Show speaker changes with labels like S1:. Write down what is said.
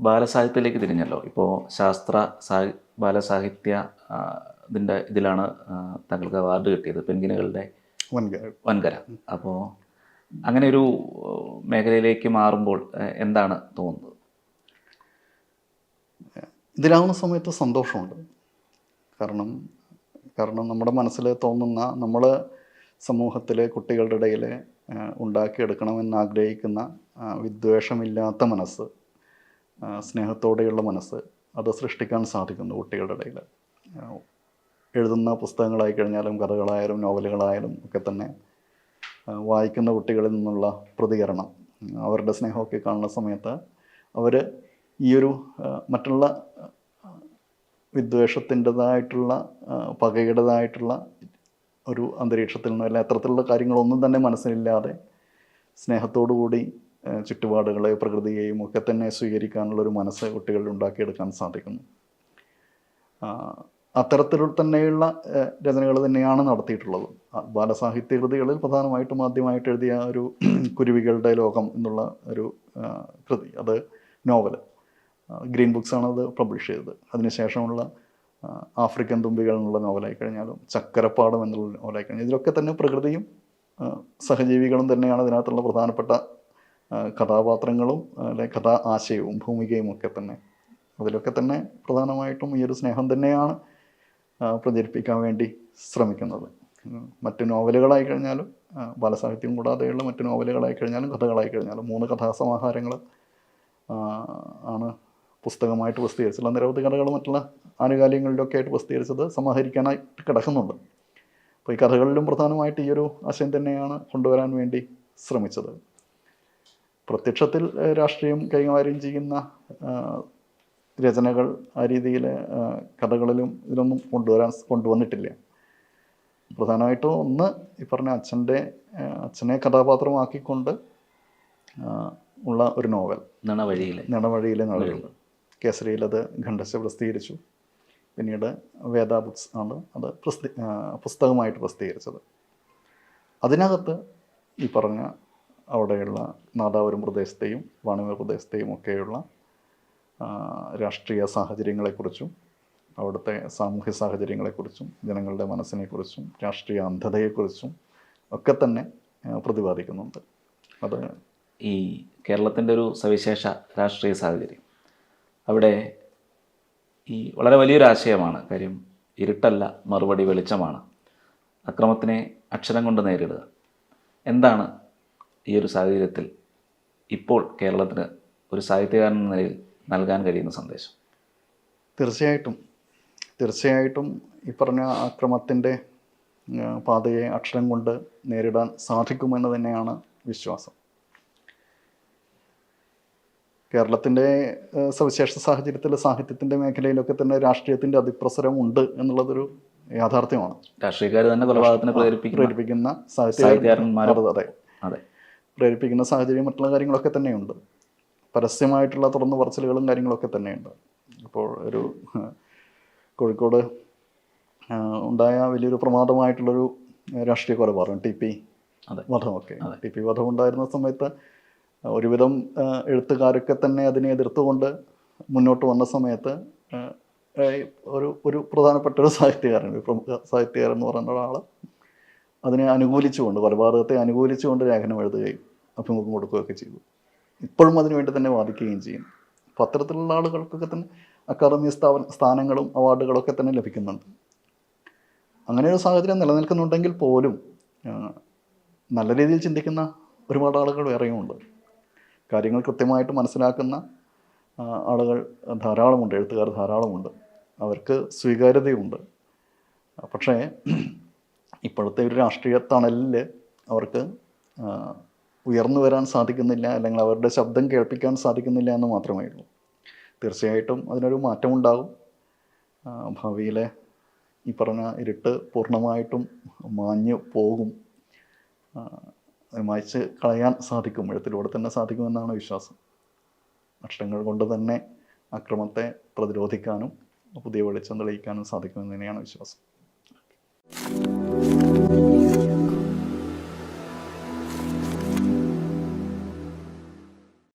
S1: ബാലസാഹിത്യത്തിലേക്ക് തിരിഞ്ഞല്ലോ. ഇപ്പോൾ ബാലസാഹിത്യ ഇതിലാണ് താങ്കൾക്ക് അവാർഡ് കിട്ടിയത്, പെൻഗ്വിനുകളുടെ വൻകര. അപ്പോൾ അങ്ങനെ ഒരു മേഖലയിലേക്ക് മാറുമ്പോൾ എന്താണ് തോന്നുന്നത്?
S2: ഇതിലാവുന്ന സമയത്ത് സന്തോഷമുണ്ട്. കാരണം നമ്മുടെ മനസ്സിൽ തോന്നുന്ന, നമ്മൾ സമൂഹത്തിലെ കുട്ടികളുടെ ഇടയിൽ ഉണ്ടാക്കിയെടുക്കണമെന്ന് ആഗ്രഹിക്കുന്ന വിദ്വേഷമില്ലാത്ത മനസ്സ്, സ്നേഹത്തോടെയുള്ള മനസ്സ്, അത് സൃഷ്ടിക്കാൻ സാധിക്കുന്നു കുട്ടികളുടെ ഇടയിൽ. എഴുതുന്ന പുസ്തകങ്ങളായി കഴിഞ്ഞാലും കഥകളായാലും നോവലുകളായാലും ഒക്കെ തന്നെ വായിക്കുന്ന കുട്ടികളിൽ നിന്നുള്ള പ്രതികരണം, അവരുടെ സ്നേഹമൊക്കെ കാണുന്ന സമയത്ത് അവർ ഈ ഒരു മറ്റുള്ള വിദ്വേഷത്തിൻ്റെതായിട്ടുള്ള പകയുടേതായിട്ടുള്ള ഒരു അന്തരീക്ഷത്തിൽ നിന്നും അല്ല അത്തരത്തിലുള്ള കാര്യങ്ങളൊന്നും തന്നെ മനസ്സിലില്ലാതെ സ്നേഹത്തോടു കൂടി ചുറ്റുപാടുകളെ പ്രകൃതിയെയും ഒക്കെ തന്നെ സ്വീകരിക്കാനുള്ളൊരു മനസ്സ് കുട്ടികളിൽ ഉണ്ടാക്കിയെടുക്കാൻ സാധിക്കുന്നു. അത്തരത്തിൽ തന്നെയുള്ള രചനകൾ തന്നെയാണ് നടത്തിയിട്ടുള്ളത്. ബാലസാഹിത്യ കൃതികളിൽ പ്രധാനമായിട്ടും ആദ്യമായിട്ട് എഴുതിയ ഒരു കുരുവികളുടെ ലോകം എന്നുള്ള ഒരു കൃതി, അത് നോവൽ, ഗ്രീൻ ബുക്സാണ് അത് പബ്ലിഷ് ചെയ്തത്. അതിനുശേഷമുള്ള ആഫ്രിക്കൻ തുമ്പികൾ എന്നുള്ള നോവലായി കഴിഞ്ഞാലും ചക്കരപ്പാടം എന്നുള്ള നോവലായി കഴിഞ്ഞാൽ ഇതിലൊക്കെ തന്നെ പ്രകൃതിയും സഹജീവികളും തന്നെയാണ് ഇതിനകത്തുള്ള പ്രധാനപ്പെട്ട കഥാപാത്രങ്ങളും അല്ലെ കഥാ ആശയവും ഭൂമികയും ഒക്കെ തന്നെ. അതിലൊക്കെ തന്നെ പ്രധാനമായിട്ടും ഈ ഒരു സ്നേഹം തന്നെയാണ് പ്രചരിപ്പിക്കാൻ വേണ്ടി ശ്രമിക്കുന്നത്. മറ്റ് നോവലുകളായി കഴിഞ്ഞാലും ബാലസാഹിത്യം കൂടാതെയുള്ള മറ്റ് നോവലുകളായി കഴിഞ്ഞാലും കഥകളായി കഴിഞ്ഞാലും 3 കഥാസമാഹാരങ്ങൾ ആണ് പുസ്തകമായിട്ട് പ്രസിദ്ധീകരിച്ചത്. നിരവധി കഥകൾ മറ്റുള്ള ആനുകാലികങ്ങളിലൊക്കെ ആയിട്ട് പ്രസിദ്ധീകരിച്ചത് സമാഹരിക്കാനായിട്ട് കിടക്കുന്നുണ്ട്. അപ്പോൾ ഈ കഥകളിലും പ്രധാനമായിട്ട് ഈ ഒരു ആശയം തന്നെയാണ് കൊണ്ടുവരാൻ വേണ്ടി ശ്രമിച്ചത്. പ്രത്യക്ഷത്തിൽ രാഷ്ട്രീയം കൈകാര്യം ചെയ്യുന്ന രചനകൾ ആ രീതിയിൽ കഥകളിലും ഇതിലൊന്നും കൊണ്ടുവന്നിട്ടില്ല. പ്രധാനമായിട്ടും ഒന്ന് ഈ പറഞ്ഞ അച്ഛനെ കഥാപാത്രമാക്കിക്കൊണ്ട് ഉള്ള ഒരു നോവൽ
S1: നിണവഴിയിലെ
S2: നോവൽ. കേസരിയിലത് ഖണ്ഡശ പ്രസിദ്ധീകരിച്ചു. പിന്നീട് വേദ ബുക്സ് ആണ് അത് പുസ്തകമായിട്ട് പ്രസിദ്ധീകരിച്ചത്. അതിനകത്ത് ഈ പറഞ്ഞ അവിടെയുള്ള നാദാപുരം പ്രദേശത്തെയും വാണിമൂർ പ്രദേശത്തെയും ഒക്കെയുള്ള രാഷ്ട്രീയ സാഹചര്യങ്ങളെക്കുറിച്ചും അവിടുത്തെ സാമൂഹ്യ സാഹചര്യങ്ങളെക്കുറിച്ചും ജനങ്ങളുടെ മനസ്സിനെക്കുറിച്ചും രാഷ്ട്രീയ അന്ധതയെക്കുറിച്ചും ഒക്കെ തന്നെ പ്രതിപാദിക്കുന്നുണ്ട്. അത്
S1: ഈ കേരളത്തിൻ്റെ ഒരു സവിശേഷ രാഷ്ട്രീയ സാഹചര്യം, അവിടെ ഈ വളരെ വലിയൊരു ആശയമാണ് കാര്യം. ഇരുട്ടല്ല മറുപടി വെളിച്ചമാണ്. അക്രമത്തിനെ അക്ഷരം കൊണ്ട് നേരിടുക. എന്താണ് ഈ ഒരു സാഹചര്യത്തിൽ ഇപ്പോൾ കേരളത്തിന് ഒരു സാഹിത്യകാരൻ എന്ന നിലയിൽ നൽകാൻ കഴിയുന്ന സന്ദേശം?
S2: തീർച്ചയായിട്ടും ഈ പറഞ്ഞ അക്രമത്തിൻ്റെ പാതയെ അക്ഷരം കൊണ്ട് നേരിടാൻ സാധിക്കുമെന്ന് തന്നെയാണ് വിശ്വാസം. കേരളത്തിൻ്റെ സവിശേഷ സാഹചര്യത്തിൽ സാഹിത്യത്തിൻ്റെ മേഖലയിലൊക്കെ തന്നെ രാഷ്ട്രീയത്തിൻ്റെ അതിപ്രസരം ഉണ്ട് എന്നുള്ളതൊരു യാഥാർത്ഥ്യമാണ്.
S1: രാഷ്ട്രീയക്കാർ തന്നെ കൊലപാതകത്തിനെ
S2: പ്രേരിപ്പിക്കുന്ന പ്രേരിപ്പിക്കുന്ന സാഹചര്യം മറ്റുള്ള കാര്യങ്ങളൊക്കെ തന്നെയുണ്ട്. പരസ്യമായിട്ടുള്ള തുറന്നു പറച്ചിലുകളും കാര്യങ്ങളൊക്കെ തന്നെയുണ്ട്. ഇപ്പോൾ ഒരു കോഴിക്കോട് ഉണ്ടായ വലിയൊരു പ്രമാദമായിട്ടുള്ളൊരു രാഷ്ട്രീയ കൊലപാതകം ടി പി വധം ഉണ്ടായിരുന്ന സമയത്ത് ഒരുവിധം എഴുത്തുകാരൊക്കെ തന്നെ അതിനെ എതിർത്തുകൊണ്ട് മുന്നോട്ട് വന്ന സമയത്ത് ഒരു പ്രധാനപ്പെട്ട ഒരു പ്രമുഖ സാഹിത്യകാരൻ എന്ന് പറയുന്ന ഒരാൾ അതിനെ അനുകൂലിച്ചുകൊണ്ട്, കൊലപാതകത്തെ അനുകൂലിച്ചുകൊണ്ട് ലേഖനം എഴുതുകയും അഭിമുഖം കൊടുക്കുകയൊക്കെ ചെയ്തു. ഇപ്പോഴും അതിനുവേണ്ടി തന്നെ വാദിക്കുകയും ചെയ്യും. അപ്പോൾ അത്തരത്തിലുള്ള ആളുകൾക്കൊക്കെ തന്നെ അക്കാദമി സ്ഥാനങ്ങളും അവാർഡുകളൊക്കെ തന്നെ ലഭിക്കുന്നുണ്ട്. അങ്ങനെ ഒരു സാഹചര്യം നിലനിൽക്കുന്നുണ്ടെങ്കിൽ പോലും നല്ല രീതിയിൽ ചിന്തിക്കുന്ന ഒരുപാട് ആളുകൾ വേറെയുമുണ്ട്. കാര്യങ്ങൾ കൃത്യമായിട്ട് മനസ്സിലാക്കുന്ന ആളുകൾ ധാരാളമുണ്ട്, എഴുത്തുകാർ ധാരാളമുണ്ട്. അവർക്ക് സ്വീകാര്യതയുണ്ട്. പക്ഷേ ഇപ്പോഴത്തെ ഒരു രാഷ്ട്രീയ തണലിൽ അവർക്ക് ഉയർന്നു വരാൻ സാധിക്കുന്നില്ല, അല്ലെങ്കിൽ അവരുടെ ശബ്ദം കേൾപ്പിക്കാൻ സാധിക്കുന്നില്ല എന്ന് മാത്രമേ ഉള്ളൂ. തീർച്ചയായിട്ടും അതിനൊരു മാറ്റമുണ്ടാകും. ഭാവിയിലെ ഈ പറഞ്ഞ ഇരുട്ട് പൂർണ്ണമായിട്ടും മാഞ്ഞു പോകും. മായ്ച്ച് കളയാൻ സാധിക്കും, എഴുത്തിലൂടെ തന്നെ സാധിക്കുമെന്നാണ് വിശ്വാസം. അക്ഷരങ്ങൾ കൊണ്ട് തന്നെ അക്രമത്തെ പ്രതിരോധിക്കാനും പുതിയ വെളിച്ചം തെളിയിക്കാനും സാധിക്കുമെന്ന് തന്നെയാണ് വിശ്വാസം.